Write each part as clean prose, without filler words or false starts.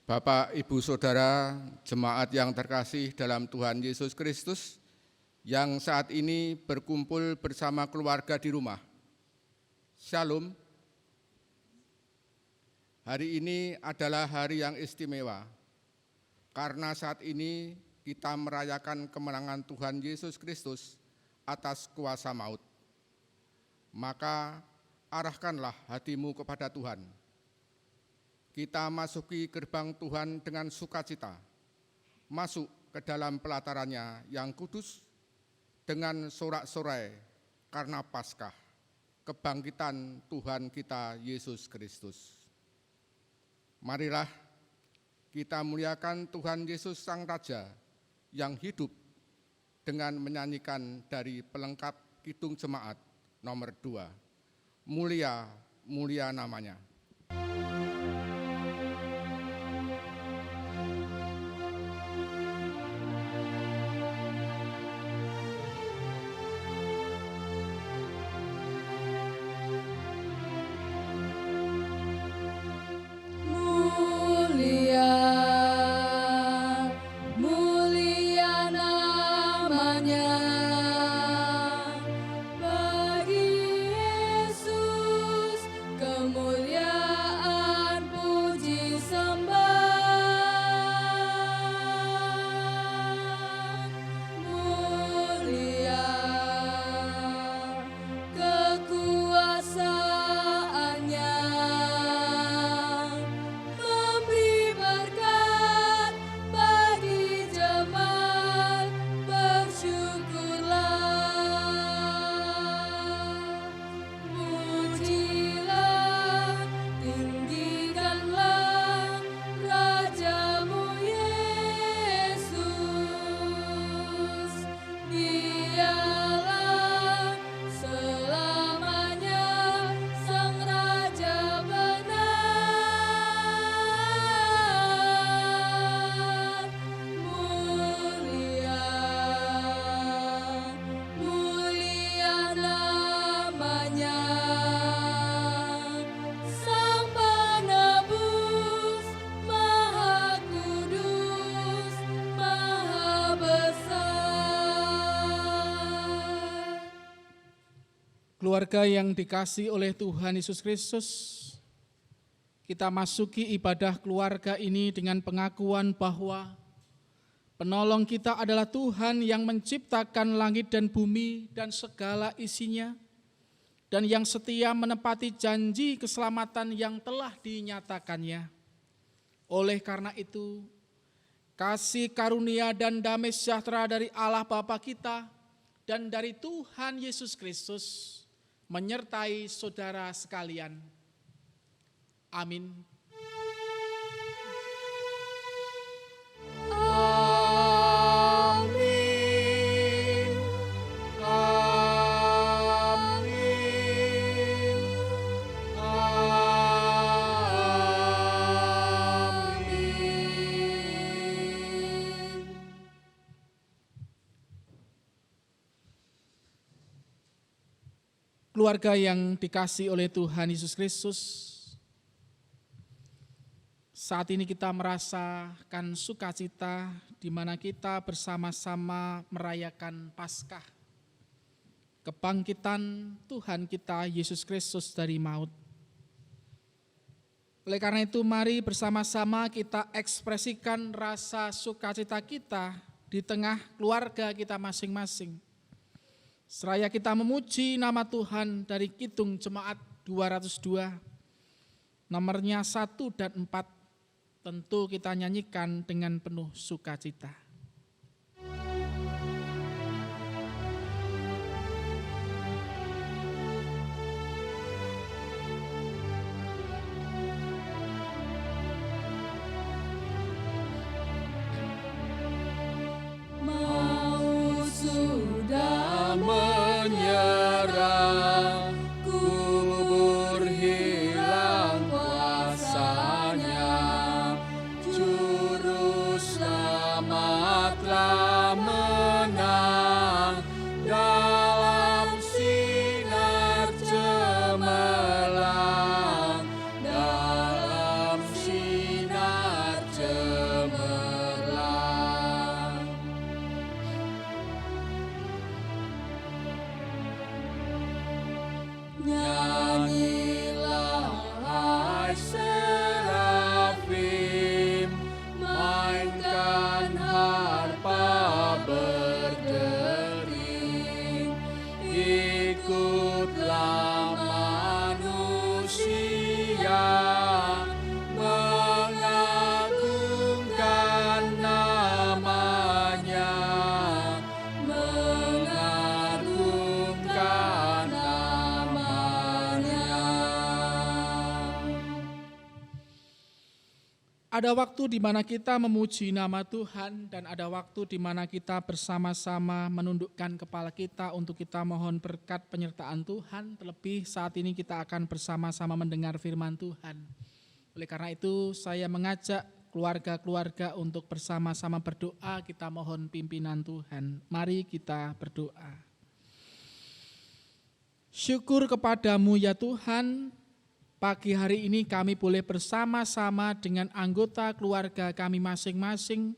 Bapak, Ibu, Saudara, jemaat yang terkasih dalam Tuhan Yesus Kristus, yang saat ini berkumpul bersama keluarga di rumah. Shalom. Hari ini adalah hari yang istimewa, karena saat ini kita merayakan kemenangan Tuhan Yesus Kristus atas kuasa maut. Maka arahkanlah hatimu kepada Tuhan. Kita masuki gerbang Tuhan dengan sukacita, masuk ke dalam pelatarannya yang kudus dengan sorak-sorai karena Paskah, kebangkitan Tuhan kita Yesus Kristus. Marilah kita muliakan Tuhan Yesus Sang Raja yang hidup dengan menyanyikan dari pelengkap Kidung Jemaat nomor 2, Mulia, Mulia Namanya. Keluarga yang dikasihi oleh Tuhan Yesus Kristus, kita masuki ibadah keluarga ini dengan pengakuan bahwa penolong kita adalah Tuhan yang menciptakan langit dan bumi dan segala isinya, dan yang setia menepati janji keselamatan yang telah dinyatakannya. Oleh karena itu, kasih karunia dan damai sejahtera dari Allah Bapa kita dan dari Tuhan Yesus Kristus menyertai saudara sekalian. Amin. Amin. Amin. Amin. Keluarga yang dikasihi oleh Tuhan Yesus Kristus, saat ini kita merasakan sukacita di mana kita bersama-sama merayakan Paskah, kebangkitan Tuhan kita Yesus Kristus dari maut. Oleh karena itu, mari bersama-sama kita ekspresikan rasa sukacita kita di tengah keluarga kita masing-masing. Seraya kita memuji nama Tuhan dari Kidung Jemaat 202, nomornya 1 dan 4, tentu kita nyanyikan dengan penuh sukacita. Menyerang, kubur hilang kuasanya, juru selamat Ada waktu di mana kita memuji nama Tuhan dan ada waktu di mana kita bersama-sama menundukkan kepala kita untuk kita mohon berkat penyertaan Tuhan. Terlebih saat ini kita akan bersama-sama mendengar firman Tuhan. Oleh karena itu saya mengajak keluarga-keluarga untuk bersama-sama berdoa, kita mohon pimpinan Tuhan. Mari kita berdoa. Syukur kepadamu ya Tuhan. Pagi hari ini kami boleh bersama-sama dengan anggota keluarga kami masing-masing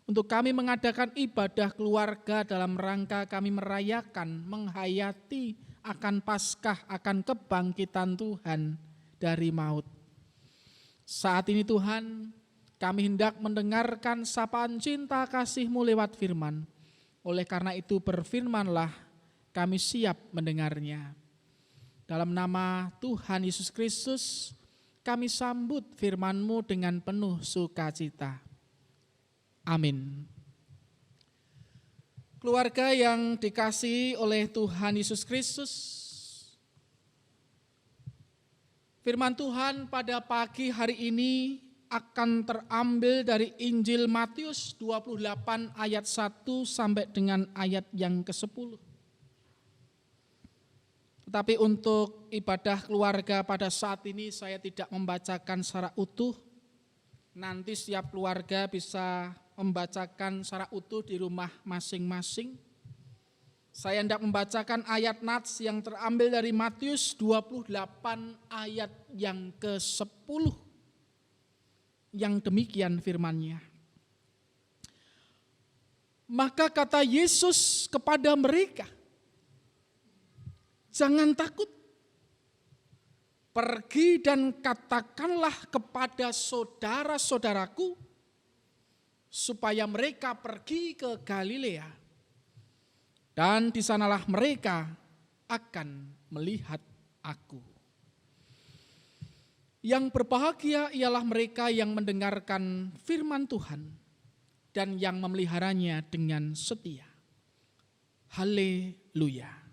untuk kami mengadakan ibadah keluarga dalam rangka kami merayakan, menghayati akan Paskah, akan kebangkitan Tuhan dari maut. Saat ini Tuhan, kami hendak mendengarkan sapaan cinta kasih-Mu lewat firman. Oleh karena itu berfirmanlah, kami siap mendengarnya. Dalam nama Tuhan Yesus Kristus, kami sambut firman-Mu dengan penuh sukacita. Amin. Keluarga yang dikasihi oleh Tuhan Yesus Kristus, firman Tuhan pada pagi hari ini akan terambil dari Injil Matius 28 ayat 1 sampai dengan ayat yang ke-10. Tetapi untuk ibadah keluarga pada saat ini saya tidak membacakan secara utuh. Nanti setiap keluarga bisa membacakan secara utuh di rumah masing-masing. Saya hendak membacakan ayat nats yang terambil dari Matius 28 ayat yang ke-10. Yang demikian firman-Nya. Maka kata Yesus kepada mereka, jangan takut, pergi dan katakanlah kepada saudara-saudaraku supaya mereka pergi ke Galilea dan di sanalah mereka akan melihat aku. Yang berbahagia ialah mereka yang mendengarkan firman Tuhan dan yang memeliharanya dengan setia. Haleluya.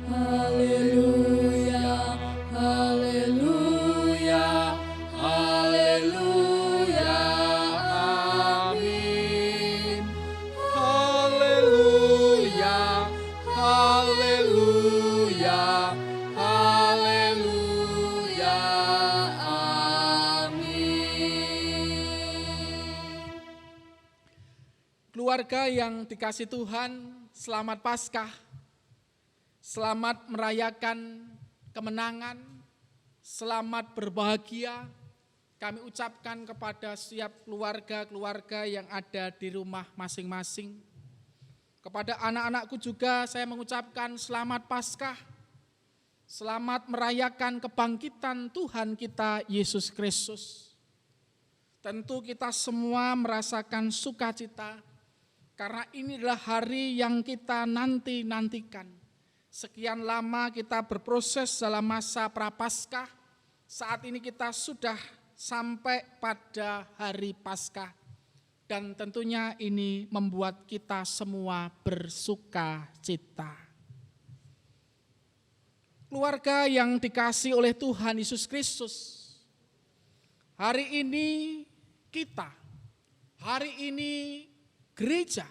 Haleluya, haleluya, haleluya, amin. Haleluya, haleluya, haleluya, amin. Keluarga yang dikasihi Tuhan, selamat Paskah. Selamat merayakan kemenangan, selamat berbahagia. Kami ucapkan kepada setiap keluarga-keluarga yang ada di rumah masing-masing. Kepada anak-anakku juga saya mengucapkan selamat Paskah. Selamat merayakan kebangkitan Tuhan kita Yesus Kristus. Tentu kita semua merasakan sukacita karena ini adalah hari yang kita nantikan. Sekian lama kita berproses dalam masa Prapaskah, saat ini kita sudah sampai pada hari Paskah. Dan tentunya ini membuat kita semua bersuka cita. Keluarga yang dikasihi oleh Tuhan Yesus Kristus, hari ini kita, hari ini gereja,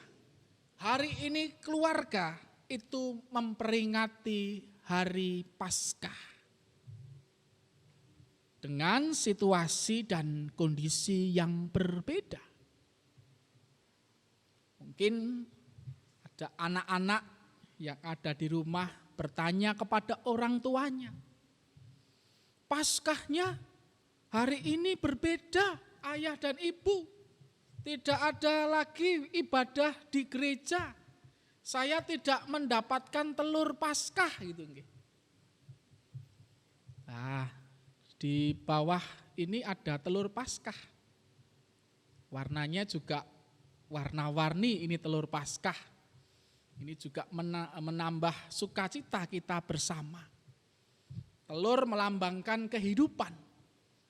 hari ini keluarga, itu memperingati hari Paskah dengan situasi dan kondisi yang berbeda. Mungkin ada anak-anak yang ada di rumah bertanya kepada orang tuanya, Paskahnya hari ini berbeda ayah dan ibu, tidak ada lagi ibadah di gereja. Saya tidak mendapatkan telur Paskah gitu. Nah, di bawah ini ada telur Paskah. Warnanya juga warna-warni ini telur Paskah. Ini juga menambah sukacita kita bersama. Telur melambangkan kehidupan.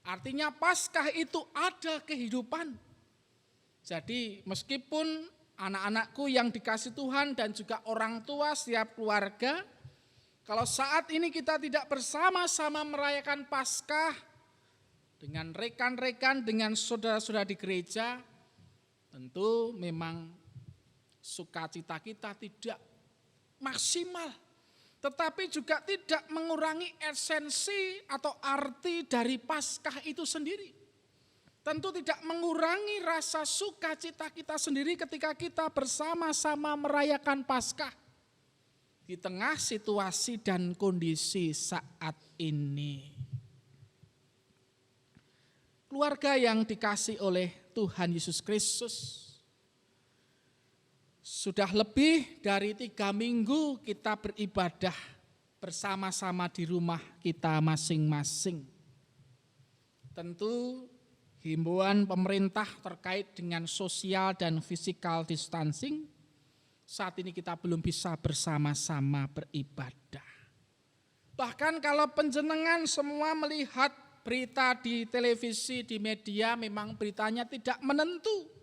Artinya Paskah itu ada kehidupan. Jadi meskipun anak-anakku yang dikasih Tuhan dan juga orang tua setiap keluarga, Kalau saat ini kita tidak bersama-sama merayakan Paskah dengan rekan-rekan, dengan saudara-saudara di gereja, tentu memang sukacita kita tidak maksimal. Tetapi juga tidak mengurangi esensi atau arti dari Paskah itu sendiri. Tentu tidak mengurangi rasa sukacita kita sendiri ketika kita bersama-sama merayakan Paskah di tengah situasi dan kondisi saat ini. Keluarga yang dikasih oleh Tuhan Yesus Kristus, sudah lebih dari 3 minggu kita beribadah bersama-sama di rumah kita masing-masing. Tentu himbauan pemerintah terkait dengan sosial dan physical distancing, saat ini kita belum bisa bersama-sama beribadah. Bahkan kalau penjenengan semua melihat berita di televisi, di media, memang beritanya tidak menentu.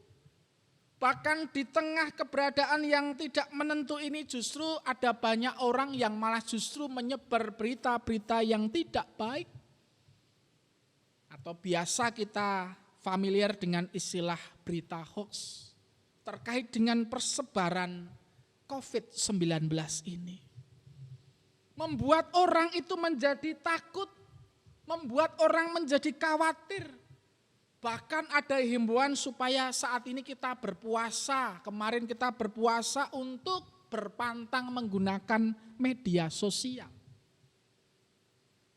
Bahkan di tengah keberadaan yang tidak menentu ini justru ada banyak orang yang malah justru menyebar berita-berita yang tidak baik. Atau biasa kita familiar dengan istilah berita hoax terkait dengan persebaran COVID-19 ini. Membuat orang itu menjadi takut, membuat orang menjadi khawatir. Bahkan ada himbauan supaya saat ini kita berpuasa. Kemarin kita berpuasa untuk berpantang menggunakan media sosial.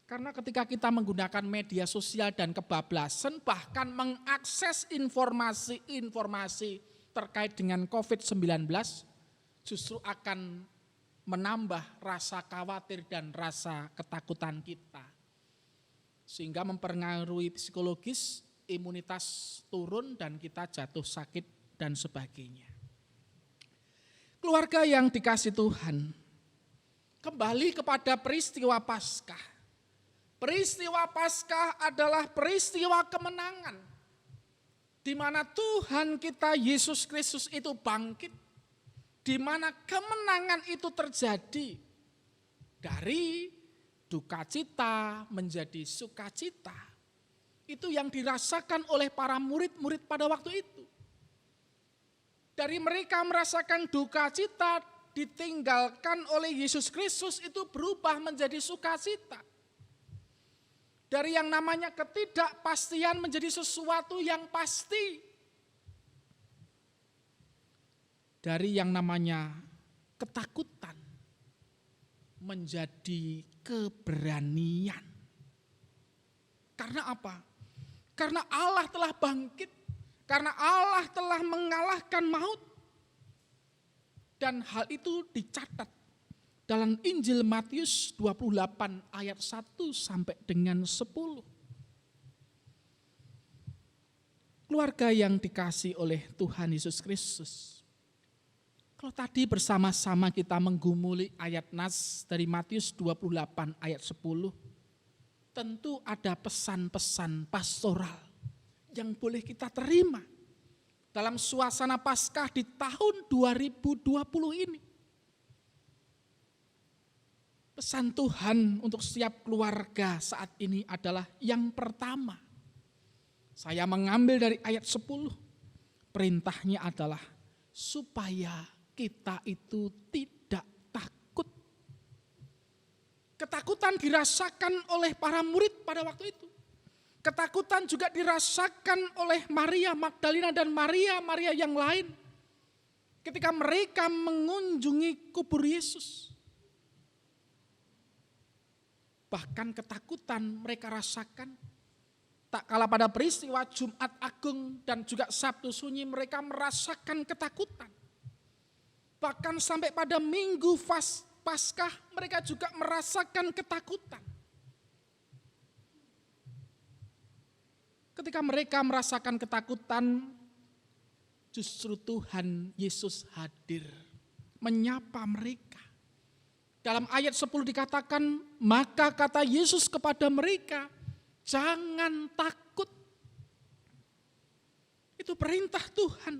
Karena ketika kita menggunakan media sosial dan kebablasan, bahkan mengakses informasi-informasi terkait dengan COVID-19, justru akan menambah rasa khawatir dan rasa ketakutan kita. Sehingga mempengaruhi psikologis, imunitas turun dan kita jatuh sakit dan sebagainya. Keluarga yang dikasih Tuhan, kembali kepada peristiwa Paskah. Peristiwa Paskah adalah peristiwa kemenangan, di mana Tuhan kita Yesus Kristus itu bangkit, di mana kemenangan itu terjadi dari duka cita menjadi sukacita. Itu yang dirasakan oleh para murid-murid pada waktu itu. Dari mereka merasakan duka cita ditinggalkan oleh Yesus Kristus itu berubah menjadi sukacita. Dari yang namanya ketidakpastian menjadi sesuatu yang pasti. Dari yang namanya ketakutan menjadi keberanian. Karena apa? Karena Allah telah bangkit, karena Allah telah mengalahkan maut. Dan hal itu dicatat dalam Injil Matius 28 ayat 1 sampai dengan 10. Keluarga yang dikasih oleh Tuhan Yesus Kristus. Kalau tadi bersama-sama kita menggumuli ayat nas dari Matius 28 ayat 10, tentu ada pesan-pesan pastoral yang boleh kita terima dalam suasana Paskah di tahun 2020 ini. Pesan Tuhan untuk setiap keluarga saat ini adalah yang pertama. Saya mengambil dari ayat 10. Perintahnya adalah supaya kita itu tidak takut. Ketakutan dirasakan oleh para murid pada waktu itu. Ketakutan juga dirasakan oleh Maria Magdalena dan Maria yang lain. Ketika mereka mengunjungi kubur Yesus. Bahkan ketakutan mereka rasakan. Tak kalah pada peristiwa Jumat Agung dan juga Sabtu Sunyi mereka merasakan ketakutan. Bahkan sampai pada Minggu Paskah mereka juga merasakan ketakutan. Ketika mereka merasakan ketakutan, justru Tuhan Yesus hadir menyapa mereka. Dalam ayat 10 dikatakan, maka kata Yesus kepada mereka, jangan takut. Itu perintah Tuhan.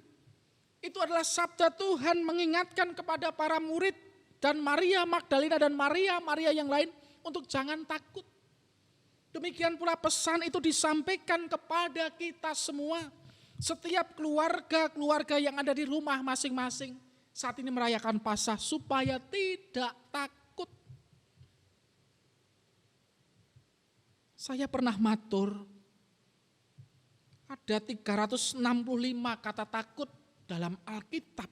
Itu adalah sabda Tuhan mengingatkan kepada para murid dan Maria Magdalena dan Maria yang lain untuk jangan takut. Demikian pula pesan itu disampaikan kepada kita semua. Setiap keluarga-keluarga yang ada di rumah masing-masing saat ini merayakan Paskah supaya tidak takut. Saya pernah matur, ada 365 kata takut dalam Alkitab.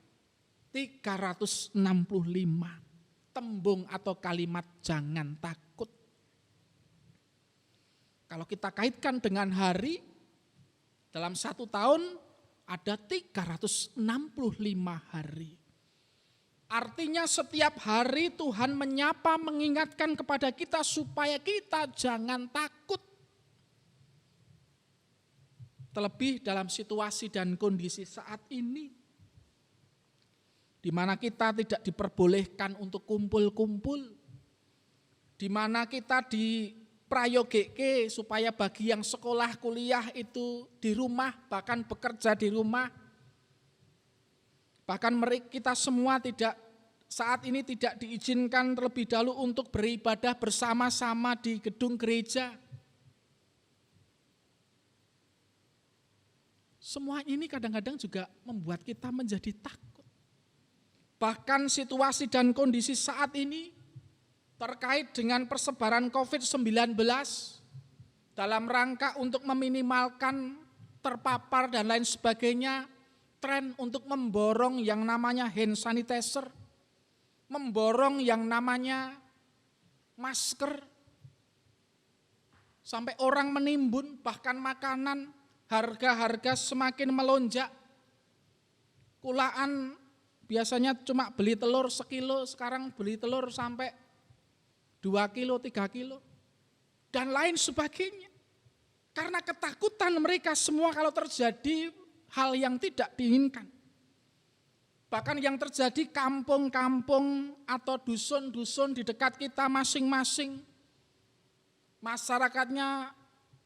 365 tembung atau kalimat jangan takut. Kalau kita kaitkan dengan hari, dalam 1 tahun ada 365 hari. Artinya setiap hari Tuhan menyapa, mengingatkan kepada kita supaya kita jangan takut. Terlebih dalam situasi dan kondisi saat ini, di mana kita tidak diperbolehkan untuk kumpul-kumpul, di mana kita diprayogeke supaya bagi yang sekolah kuliah itu di rumah, bahkan bekerja di rumah, bahkan kita semua saat ini tidak diizinkan terlebih dahulu untuk beribadah bersama-sama di gedung gereja. Semua ini kadang-kadang juga membuat kita menjadi takut. Bahkan situasi dan kondisi saat ini terkait dengan persebaran COVID-19 dalam rangka untuk meminimalkan terpapar dan lain sebagainya, tren untuk memborong yang namanya hand sanitizer, memborong yang namanya masker, sampai orang menimbun, bahkan makanan, harga-harga semakin melonjak. Kulaan biasanya cuma beli telur sekilo, sekarang beli telur sampai 2 kilo, 3 kilo, dan lain sebagainya. Karena ketakutan mereka semua kalau terjadi hal yang tidak diinginkan. Bahkan yang terjadi kampung-kampung atau dusun-dusun di dekat kita masing-masing, masyarakatnya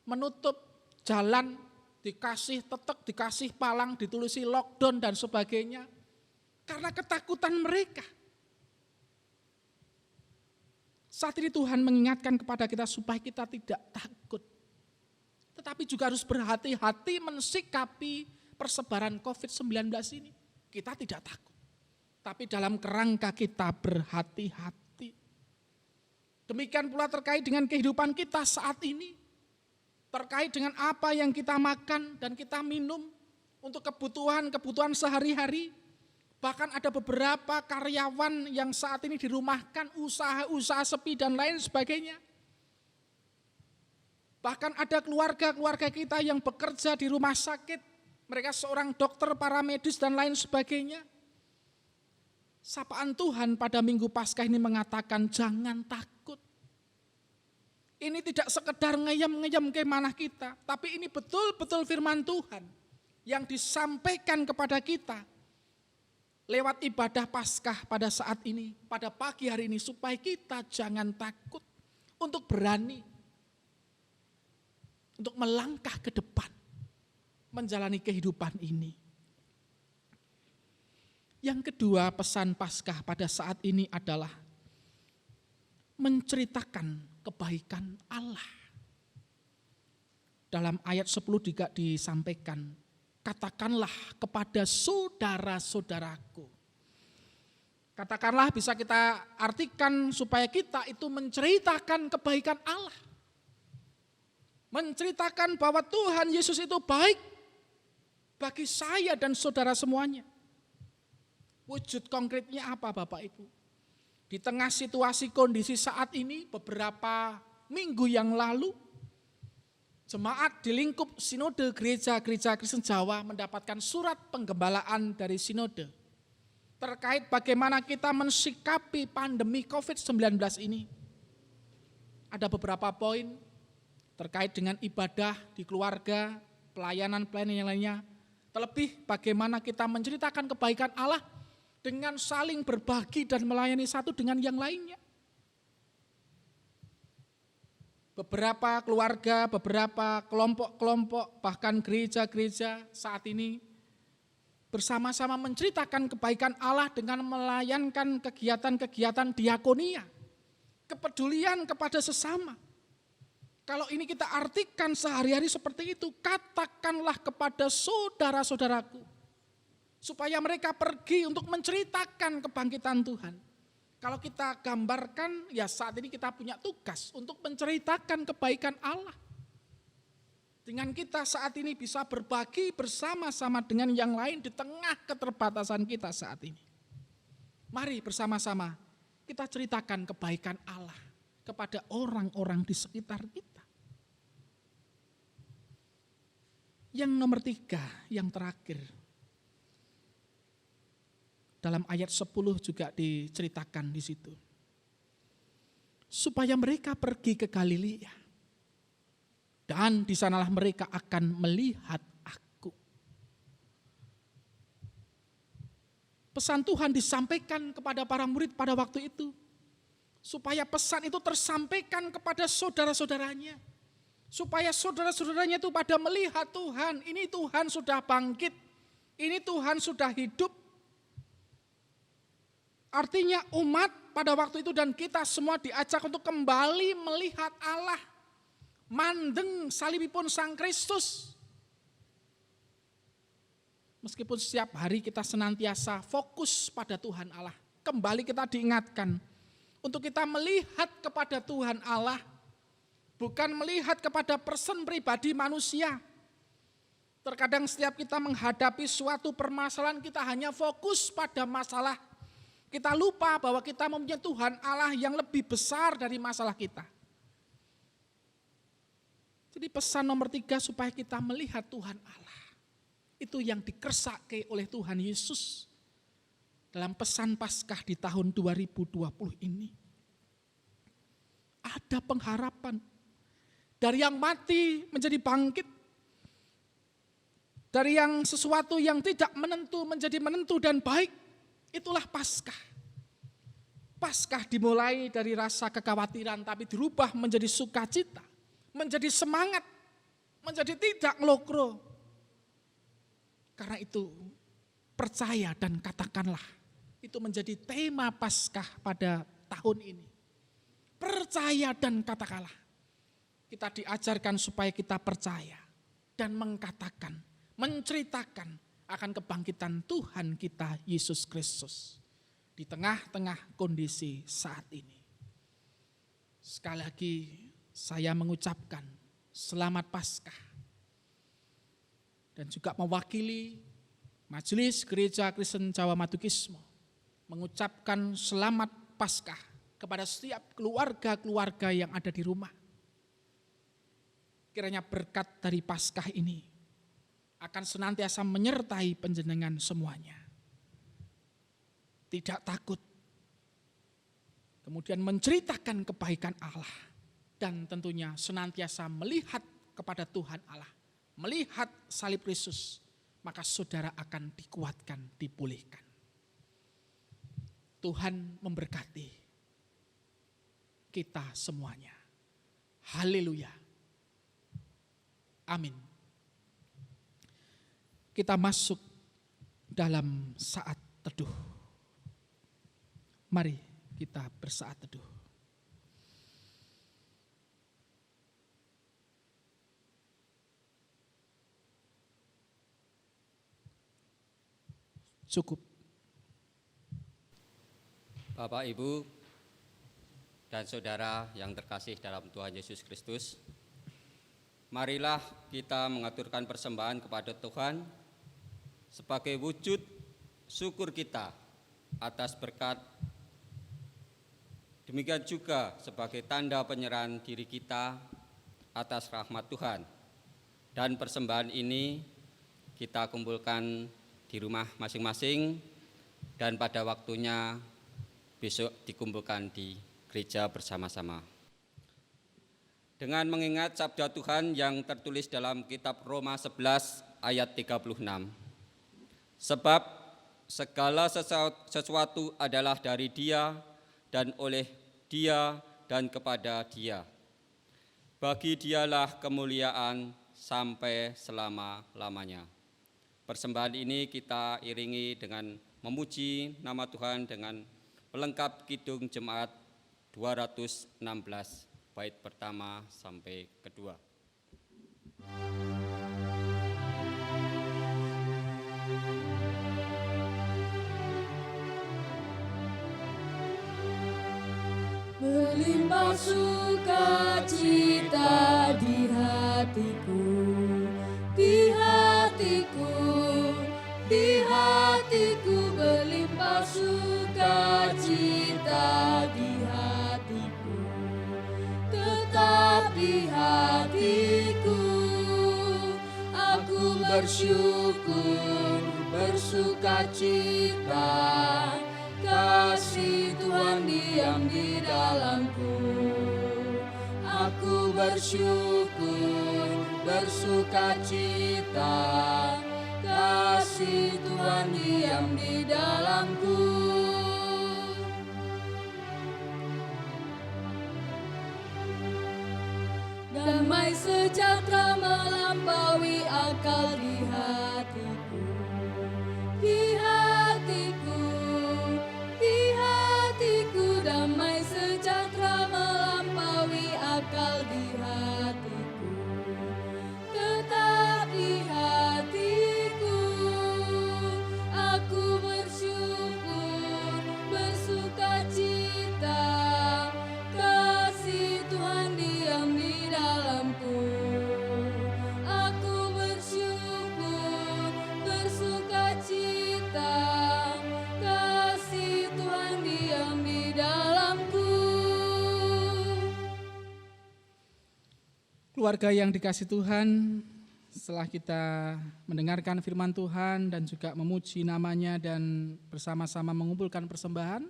menutup jalan, dikasih tetek, dikasih palang, ditulisi lockdown dan sebagainya. Karena ketakutan mereka. Saat ini Tuhan mengingatkan kepada kita supaya kita tidak takut. Tetapi juga harus berhati-hati mensikapi persebaran COVID-19 ini. Kita tidak takut. Tapi dalam kerangka kita berhati-hati. Demikian pula terkait dengan kehidupan kita saat ini. Terkait dengan apa yang kita makan dan kita minum untuk kebutuhan sehari-hari. Bahkan ada beberapa karyawan yang saat ini dirumahkan, usaha-usaha sepi dan lain sebagainya. Bahkan ada keluarga-keluarga kita yang bekerja di rumah sakit, mereka seorang dokter, para medis dan lain sebagainya. Sapaan Tuhan pada Minggu Paskah ini mengatakan jangan takut. Ini tidak sekedar ngeyem-ngeyem kemana kita, tapi ini betul-betul firman Tuhan yang disampaikan kepada kita lewat ibadah Paskah pada saat ini, pada pagi hari ini, supaya kita jangan takut untuk berani, untuk melangkah ke depan, menjalani kehidupan ini. Yang kedua, pesan Paskah pada saat ini adalah menceritakan kebaikan Allah. Dalam ayat 10 juga disampaikan, katakanlah kepada saudara-saudaraku. Katakanlah bisa kita artikan supaya kita itu menceritakan kebaikan Allah. Menceritakan bahwa Tuhan Yesus itu baik bagi saya dan saudara semuanya. Wujud konkretnya apa Bapak Ibu? Di tengah situasi kondisi saat ini, beberapa minggu yang lalu, jemaat di lingkup sinode gereja-gereja Kristen Jawa mendapatkan surat penggembalaan dari sinode terkait bagaimana kita mensikapi pandemi COVID-19 ini. Ada beberapa poin terkait dengan ibadah di keluarga, pelayanan-pelayanan yang lainnya. Terlebih bagaimana kita menceritakan kebaikan Allah dengan saling berbagi dan melayani satu dengan yang lainnya. Beberapa keluarga, beberapa kelompok-kelompok, bahkan gereja-gereja saat ini bersama-sama menceritakan kebaikan Allah dengan melayankan kegiatan-kegiatan diakonia, kepedulian kepada sesama. Kalau ini kita artikan sehari-hari seperti itu, katakanlah kepada saudara-saudaraku, supaya mereka pergi untuk menceritakan kebangkitan Tuhan. Kalau kita gambarkan, ya saat ini kita punya tugas untuk menceritakan kebaikan Allah. Dengan kita saat ini bisa berbagi bersama-sama dengan yang lain di tengah keterbatasan kita saat ini. Mari bersama-sama kita ceritakan kebaikan Allah kepada orang-orang di sekitar kita. Yang nomor 3, yang terakhir. Dalam ayat 10 juga diceritakan di situ. Supaya mereka pergi ke Galilea. Dan di sanalah mereka akan melihat aku. Pesan Tuhan disampaikan kepada para murid pada waktu itu. Supaya pesan itu tersampaikan kepada saudara-saudaranya. Supaya saudara-saudaranya itu pada melihat Tuhan, ini Tuhan sudah bangkit, ini Tuhan sudah hidup. Artinya umat pada waktu itu dan kita semua diajak untuk kembali melihat Allah. Mandeng salibipun Sang Kristus. Meskipun setiap hari kita senantiasa fokus pada Tuhan Allah. Kembali kita diingatkan untuk kita melihat kepada Tuhan Allah. Bukan melihat kepada person pribadi manusia. Terkadang setiap kita menghadapi suatu permasalahan kita hanya fokus pada masalah. Kita lupa bahwa kita mempunyai Tuhan Allah yang lebih besar dari masalah kita. Jadi pesan nomor 3 supaya kita melihat Tuhan Allah. Itu yang dikersakkan oleh Tuhan Yesus dalam pesan Paskah di tahun 2020 ini. Ada pengharapan. Dari yang mati menjadi bangkit. Dari yang sesuatu yang tidak menentu menjadi menentu dan baik. Itulah Paskah. Paskah dimulai dari rasa kekhawatiran tapi dirubah menjadi sukacita. Menjadi semangat. Menjadi tidak ngelokro. Karena itu percaya dan katakanlah. Itu menjadi tema Paskah pada tahun ini. Percaya dan katakanlah. Kita diajarkan supaya kita percaya dan mengatakan, menceritakan akan kebangkitan Tuhan kita Yesus Kristus di tengah-tengah kondisi saat ini. Sekali lagi saya mengucapkan selamat Paskah dan juga mewakili Majelis Gereja Kristen Jawa Madukismo mengucapkan selamat Paskah kepada setiap keluarga-keluarga yang ada di rumah. Kiranya berkat dari Paskah ini akan senantiasa menyertai panjenengan semuanya. Tidak takut. Kemudian menceritakan kebaikan Allah. Dan tentunya senantiasa melihat kepada Tuhan Allah. Melihat salib Kristus. Maka saudara akan dikuatkan, dipulihkan. Tuhan memberkati kita semuanya. Haleluya. Amin. Kita masuk dalam saat teduh. Mari kita bersaat teduh. Cukup. Bapak, Ibu, dan saudara yang terkasih dalam Tuhan Yesus Kristus, marilah kita mengaturkan persembahan kepada Tuhan sebagai wujud syukur kita atas berkat. Demikian juga sebagai tanda penyerahan diri kita atas rahmat Tuhan. Dan persembahan ini kita kumpulkan di rumah masing-masing dan pada waktunya besok dikumpulkan di gereja bersama-sama. Dengan mengingat sabda Tuhan yang tertulis dalam kitab Roma 11 ayat 36. Sebab segala sesuatu adalah dari Dia dan oleh Dia dan kepada Dia. Bagi Dialah kemuliaan sampai selama-lamanya. Persembahan ini kita iringi dengan memuji nama Tuhan dengan pelengkap Kidung Jemaat 216, bait pertama sampai kedua. Melimpah sukacita di hatiku, di hatiku, di hatiku, berlimpah sukacita di hatiku, tetap di hatiku, aku bersyukur, bersukacita. Kasih Tuhan diam di dalamku. Aku bersyukur, bersukacita. Kasih Tuhan diam di dalamku. Damai sejahtera melampaui akal di hatiku. Di hatiku, di hatiku, damai sejahtera melampaui akal di hatiku, tetap di hatiku. Aku bersyukur, bersukacita. Kasih Tuhan diam di dalamku. Aku bersyukur, bersukacita. Kasih Tuhan diam di dalamku. Keluarga yang dikasih Tuhan, setelah kita mendengarkan firman Tuhan dan juga memuji namanya dan bersama-sama mengumpulkan persembahan,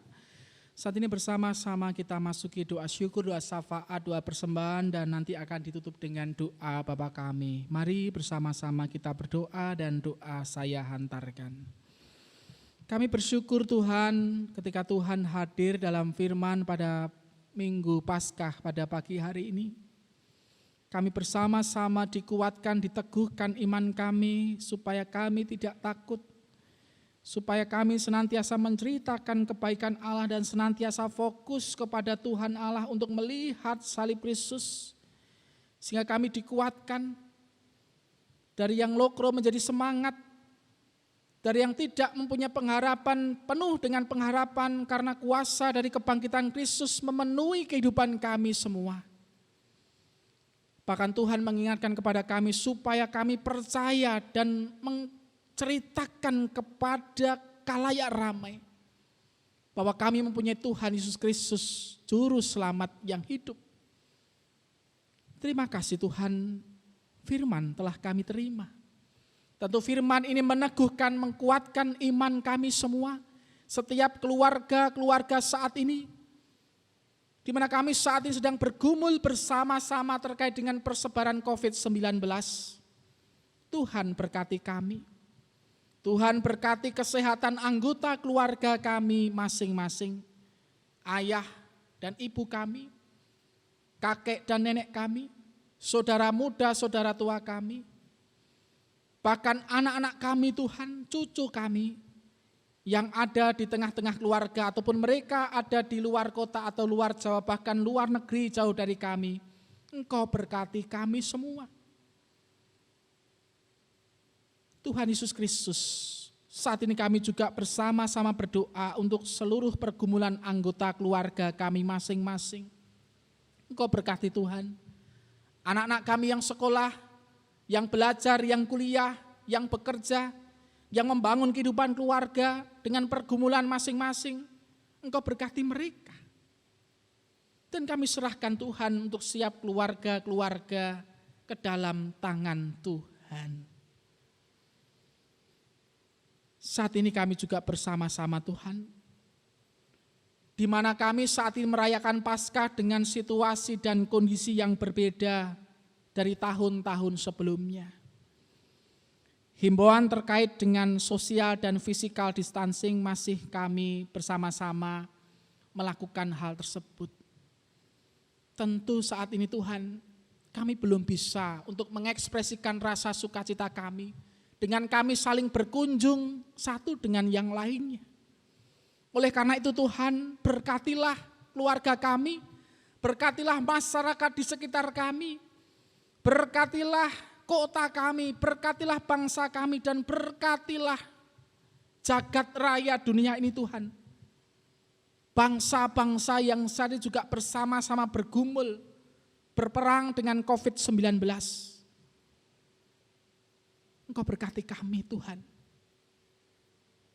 saat ini bersama-sama kita masuki doa syukur, doa syafaat, doa persembahan, dan nanti akan ditutup dengan doa Bapa kami. Mari bersama-sama kita berdoa dan doa saya hantarkan. Kami bersyukur Tuhan ketika Tuhan hadir dalam firman pada Minggu Paskah pada pagi hari ini. Kami bersama-sama dikuatkan, diteguhkan iman kami supaya kami tidak takut, supaya kami senantiasa menceritakan kebaikan Allah dan senantiasa fokus kepada Tuhan Allah untuk melihat salib Kristus, sehingga kami dikuatkan dari yang lokro menjadi semangat, dari yang tidak mempunyai pengharapan penuh dengan pengharapan karena kuasa dari kebangkitan Kristus memenuhi kehidupan kami semua. Bahkan Tuhan mengingatkan kepada kami supaya kami percaya dan menceritakan kepada khalayak ramai bahwa kami mempunyai Tuhan Yesus Kristus, Juru Selamat yang hidup. Terima kasih Tuhan, firman telah kami terima. Tentu firman ini meneguhkan, mengkuatkan iman kami semua, setiap keluarga saat ini, di mana kami saat ini sedang bergumul bersama-sama terkait dengan persebaran COVID-19. Tuhan berkati kami. Tuhan berkati kesehatan anggota keluarga kami masing-masing. Ayah dan ibu kami, kakek dan nenek kami, saudara muda, saudara tua kami. Bahkan anak-anak kami Tuhan, cucu kami, yang ada di tengah-tengah keluarga ataupun mereka ada di luar kota atau luar Jawa, bahkan luar negeri jauh dari kami. Engkau berkati kami semua. Tuhan Yesus Kristus, saat ini kami juga bersama-sama berdoa untuk seluruh pergumulan anggota keluarga kami masing-masing. Engkau berkati Tuhan. Anak-anak kami yang sekolah, yang belajar, yang kuliah, yang bekerja, yang membangun kehidupan keluarga dengan pergumulan masing-masing, Engkau berkati mereka. Dan kami serahkan Tuhan untuk setiap keluarga-keluarga ke dalam tangan Tuhan. Saat ini kami juga bersama-sama Tuhan, di mana kami saat ini merayakan Paskah dengan situasi dan kondisi yang berbeda dari tahun-tahun sebelumnya. Himbauan terkait dengan sosial dan physical distancing masih kami bersama-sama melakukan hal tersebut. Tentu saat ini Tuhan, kami belum bisa untuk mengekspresikan rasa sukacita kami dengan kami saling berkunjung satu dengan yang lainnya. Oleh karena itu Tuhan, berkatilah keluarga kami, berkatilah masyarakat di sekitar kami, berkatilah kota kami, berkatilah bangsa kami, dan berkatilah jagat raya dunia ini Tuhan. Bangsa-bangsa yang saat ini juga bersama-sama bergumul, berperang dengan COVID-19. Engkau berkati kami Tuhan.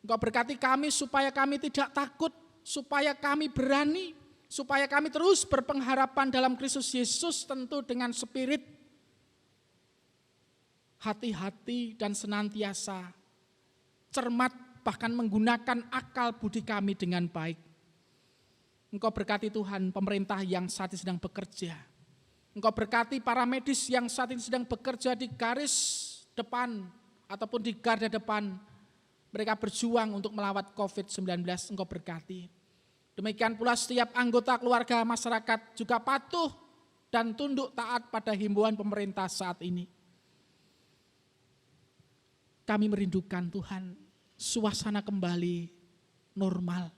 Engkau berkati kami supaya kami tidak takut, supaya kami berani, supaya kami terus berpengharapan dalam Kristus Yesus, tentu dengan spirit hati-hati dan senantiasa cermat, bahkan menggunakan akal budi kami dengan baik. Engkau berkati Tuhan pemerintah yang saat ini sedang bekerja. Engkau berkati para medis yang saat ini sedang bekerja di garis depan ataupun di garda depan. Mereka berjuang untuk melawat COVID-19, Engkau berkati. Demikian pula setiap anggota keluarga masyarakat juga patuh dan tunduk taat pada himbauan pemerintah saat ini. Kami merindukan Tuhan, suasana kembali normal.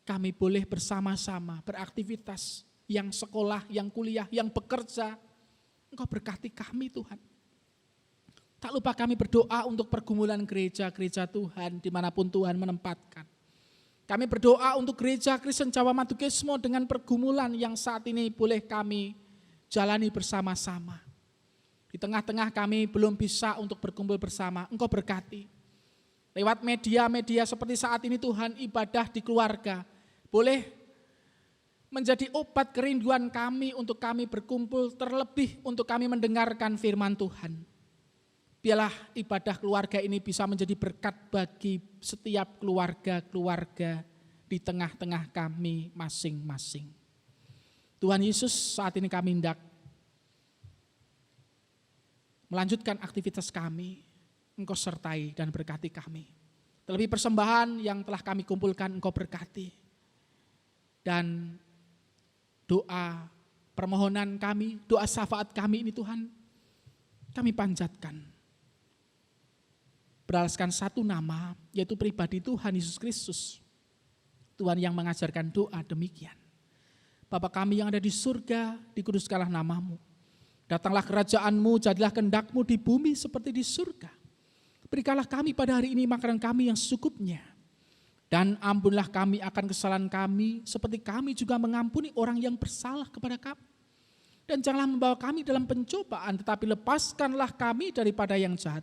Kami boleh bersama-sama beraktivitas, yang sekolah, yang kuliah, yang bekerja. Engkau berkati kami Tuhan. Tak lupa kami berdoa untuk pergumulan gereja-gereja Tuhan dimanapun Tuhan menempatkan. Kami berdoa untuk gereja Kristen Jawa Madukismo dengan pergumulan yang saat ini boleh kami jalani bersama-sama. Di tengah-tengah kami belum bisa untuk berkumpul bersama, Engkau berkati. Lewat media-media seperti saat ini Tuhan, ibadah di keluarga boleh menjadi obat kerinduan kami untuk kami berkumpul, terlebih untuk kami mendengarkan firman Tuhan. Biarlah ibadah keluarga ini bisa menjadi berkat bagi setiap keluarga-keluarga di tengah-tengah kami masing-masing. Tuhan Yesus, saat ini kami hendak melanjutkan aktivitas kami. Engkau sertai dan berkati kami. Terlebih persembahan yang telah kami kumpulkan, Engkau berkati. Dan doa permohonan kami, doa syafaat kami ini Tuhan, kami panjatkan. Beralaskan satu nama, yaitu pribadi Tuhan Yesus Kristus. Tuhan yang mengajarkan doa demikian. Bapa kami yang ada di surga, dikuduskanlah namamu. Datanglah kerajaan-Mu, jadilah kehendak-Mu di bumi seperti di surga. Berikanlah kami pada hari ini makanan kami yang secukupnya. Dan ampunlah kami akan kesalahan kami, seperti kami juga mengampuni orang yang bersalah kepada kami. Dan janganlah membawa kami dalam pencobaan, tetapi lepaskanlah kami daripada yang jahat.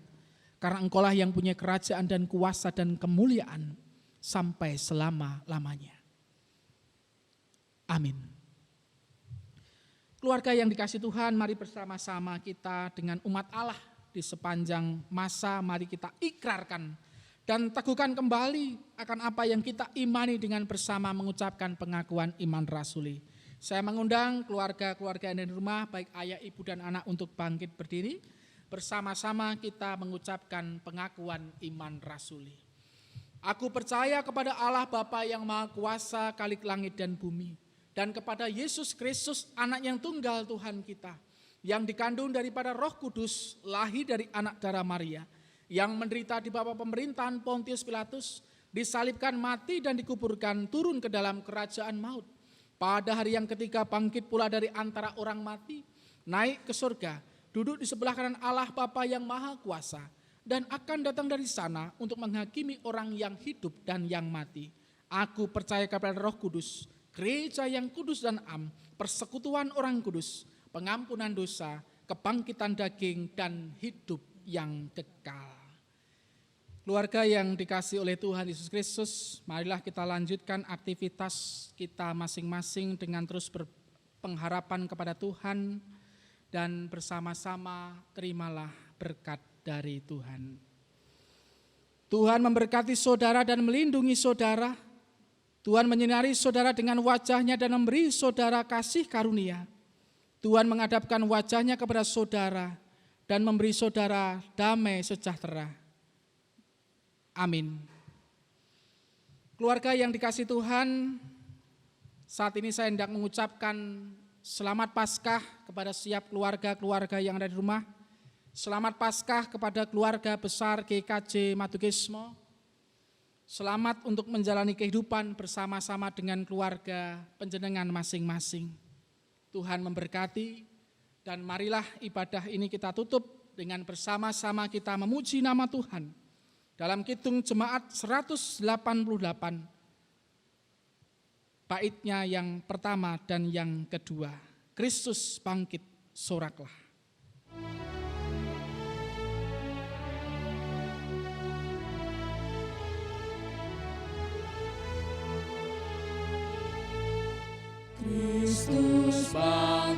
Karena Engkaulah yang punya kerajaan dan kuasa dan kemuliaan sampai selama-lamanya. Amin. Keluarga yang dikasihi Tuhan, mari bersama-sama kita dengan umat Allah di sepanjang masa, mari kita ikrarkan dan teguhkan kembali akan apa yang kita imani dengan bersama mengucapkan pengakuan iman rasuli. Saya mengundang keluarga-keluarga yang ada di rumah, baik ayah, ibu, dan anak untuk bangkit berdiri. Bersama-sama kita mengucapkan pengakuan iman rasuli. Aku percaya kepada Allah Bapa yang Maha Kuasa, Khalik langit dan bumi, dan kepada Yesus Kristus, anak yang tunggal Tuhan kita, yang dikandung daripada Roh Kudus, lahir dari anak darah Maria, yang menderita di bawah pemerintahan Pontius Pilatus, disalibkan, mati dan dikuburkan, turun ke dalam kerajaan maut. Pada hari yang ketiga bangkit pula dari antara orang mati, naik ke surga, duduk di sebelah kanan Allah Bapa yang Maha Kuasa, dan akan datang dari sana untuk menghakimi orang yang hidup dan yang mati. Aku percaya kepada Roh Kudus, gereja yang kudus dan am, persekutuan orang kudus, pengampunan dosa, kebangkitan daging, dan hidup yang kekal. Keluarga yang dikasihi oleh Tuhan Yesus Kristus, marilah kita lanjutkan aktivitas kita masing-masing dengan terus berpengharapan kepada Tuhan, dan bersama-sama terimalah berkat dari Tuhan. Tuhan memberkati saudara dan melindungi saudara. Tuhan menyinari saudara dengan wajah-Nya dan memberi saudara kasih karunia. Tuhan menghadapkan wajah-Nya kepada saudara dan memberi saudara damai sejahtera. Amin. Keluarga yang dikasihi Tuhan, saat ini saya hendak mengucapkan Selamat Paskah kepada setiap keluarga-keluarga yang ada di rumah. Selamat Paskah kepada keluarga besar GKJ Matugesmo. Selamat untuk menjalani kehidupan bersama-sama dengan keluarga panjenengan masing-masing. Tuhan memberkati, dan marilah ibadah ini kita tutup dengan bersama-sama kita memuji nama Tuhan dalam Kidung Jemaat 188, baitnya yang pertama dan yang kedua. Kristus bangkit, soraklah. Kristus bangkit.